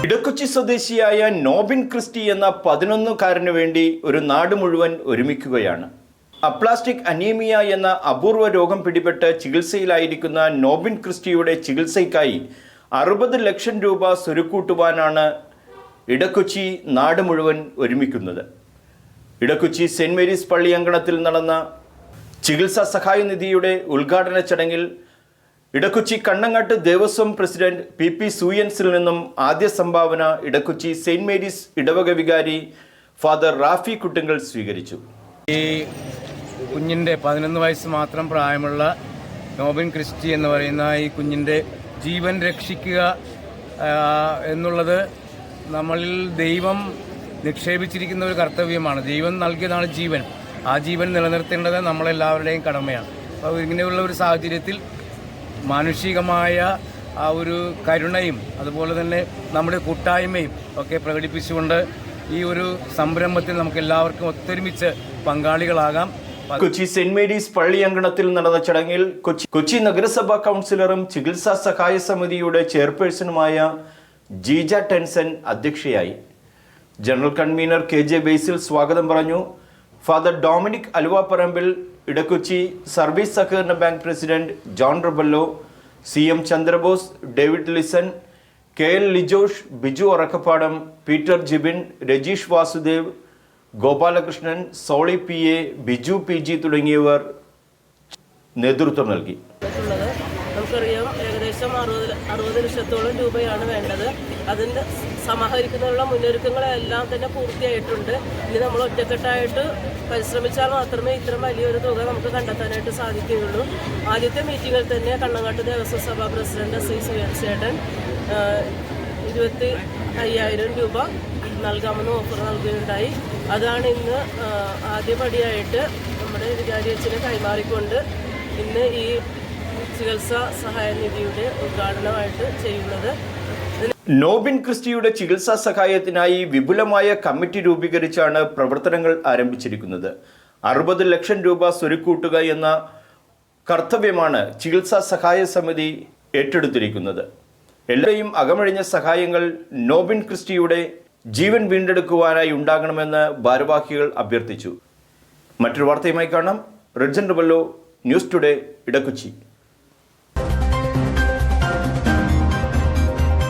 ഇടക്കൊച്ചി സ്വദേശിയായ നോബിൻ ക്രിസ്റ്റി എന്ന 11-കാരനു വേണ്ടി ഒരു നാട് മുഴുവൻ ഒരുമിക്കുകയാണ്. അപ്ലാസ്റ്റിക് അനീമിയ എന്ന അപൂർവ രോഗം പിടിപെട്ട് ചികിത്സയിലായിരിക്കുന്ന നോബിൻ ക്രിസ്റ്റിയുടെ ചികിത്സയ്ക്കായി 60 ലക്ഷം രൂപ സ്വരുക്കൂട്ടുവാനാണ് ഇടക്കൊച്ചി നാട് മുഴുവൻ ഒരുമിക്കുന്നത്. ഇടക്കൊച്ചി സെന്റ് മേരീസ് പള്ളി അങ്കണത്തിൽ നടന്ന ചികിത്സാ സഹായ നിധിയുടെ ഉദ്ഘാടന ചടങ്ങിൽ ഇടക്കൊച്ചി കണ്ണങ്ങാട്ട് ദേവസ്വം പ്രസിഡന്റ് പി സൂയൻസിൽ നിന്നും ആദ്യ സംഭാവന ഇടക്കൊച്ചി സെന്റ് മേരീസ് ഇടവക വികാരി ഫാദർ റാഫി കുട്ടുങ്കൽ സ്വീകരിച്ചു. ഈ കുഞ്ഞിൻ്റെ 11 വയസ്സ് മാത്രം പ്രായമുള്ള നോബിൻ ക്രിസ്റ്റി എന്ന് പറയുന്ന ഈ കുഞ്ഞിൻ്റെ ജീവൻ രക്ഷിക്കുക എന്നുള്ളത് നമ്മളിൽ ദൈവം നിക്ഷേപിച്ചിരിക്കുന്ന ഒരു കർത്തവ്യമാണ്. ദൈവം നൽകിയതാണ് ജീവൻ. ആ ജീവൻ നിലനിർത്തേണ്ടത് നമ്മളെല്ലാവരുടെയും കടമയാണ്. അപ്പോൾ ഇങ്ങനെയുള്ള ഒരു സാഹചര്യത്തിൽ മാനുഷികമായ ആ ഒരു കരുണയും അതുപോലെ തന്നെ നമ്മുടെ കൂട്ടായ്മയും ഒക്കെ പ്രകടിപ്പിച്ചുകൊണ്ട് ഈ ഒരു സംരംഭത്തിൽ നമുക്ക് എല്ലാവർക്കും ഒത്തൊരുമിച്ച് പങ്കാളികളാകാം. കൊച്ചി സെന്റ് മേരീസ് പള്ളി അങ്കണത്തിൽ നടന്ന ചടങ്ങിൽ കൊച്ചി നഗരസഭാ കൗൺസിലറും ചികിത്സാ സഹായ സമിതിയുടെ ചെയർപേഴ്സണുമായ ജീജ ടെൻസൻ അധ്യക്ഷയായി. ജനറൽ കൺവീനർ KJ ബേസിൽ സ്വാഗതം പറഞ്ഞു. Father Dominic Aluvaparambil, Edakochi service സഹകരണ bank president John Rebello, CM Chandrabose, David Lison, KL Lijosh, Biju Arakkappadam, Peter Jibin, Rajeesh Vasudev, Gopalakrishnan, Soly PA, Biju PG തുടങ്ങിയവർ നേതൃത്വം നൽകി. നമുക്കറിയാം, ഏകദേശം 60 ലക്ഷത്തോളം രൂപയാണ് വേണ്ടത്. അതിൻ്റെ സമാഹരിക്കുന്നതിനുള്ള മുന്നൊരുക്കങ്ങളെല്ലാം തന്നെ പൂർത്തിയായിട്ടുണ്ട്. ഇനി നമ്മൾ ഒറ്റക്കെട്ടായിട്ട് പരിശ്രമിച്ചാൽ മാത്രമേ ഇത്രയും വലിയൊരു തുക നമുക്ക് കണ്ടെത്താനായിട്ട് സാധിക്കുകയുള്ളൂ. ആദ്യത്തെ മീറ്റിങ്ങിൽ തന്നെ കണ്ണങ്ങാട്ട് ദേവസ്വം സഭാ പ്രസിഡന്റ് ശ്രീ സുരേഷേട്ടൻ 25,000 രൂപ നൽകാമെന്ന് ഓഫർ നൽകുകയുണ്ടായി. അതാണ് ഇന്ന് ആദ്യപടിയായിട്ട് നമ്മുടെ വികാരി അച്ഛനെ കൈമാറിക്കൊണ്ട് ഇന്ന് ഈ ചികിത്സാ സഹായ നിധിയുടെ ഉദ്ഘാടനമായിട്ട് ചെയ്യുന്നത്. നോബിൻ ക്രിസ്റ്റിയുടെ ചികിത്സാ സഹായത്തിനായി വിപുലമായ കമ്മിറ്റി രൂപീകരിച്ചാണ് പ്രവർത്തനങ്ങൾ ആരംഭിച്ചിരിക്കുന്നത്. 60 ലക്ഷം രൂപ സ്വരുക്കൂട്ടുക എന്ന കർത്തവ്യമാണ് ചികിത്സാ സഹായ സമിതി ഏറ്റെടുത്തിരിക്കുന്നത്. എല്ലാവരെയും അകമഴിഞ്ഞ സഹായങ്ങൾ നോബിൻ ക്രിസ്റ്റിയുടെ ജീവൻ വീണ്ടെടുക്കുവാനായി ഉണ്ടാകണമെന്ന് ഭാരവാഹികൾ അഭ്യർത്ഥിച്ചു. മറ്റൊരു വാർത്തയുമായി കാണാം. റിഡ്ജൻ റബല്ലോ, ന്യൂസ് ടുഡേ, ഇടക്കൊച്ചി.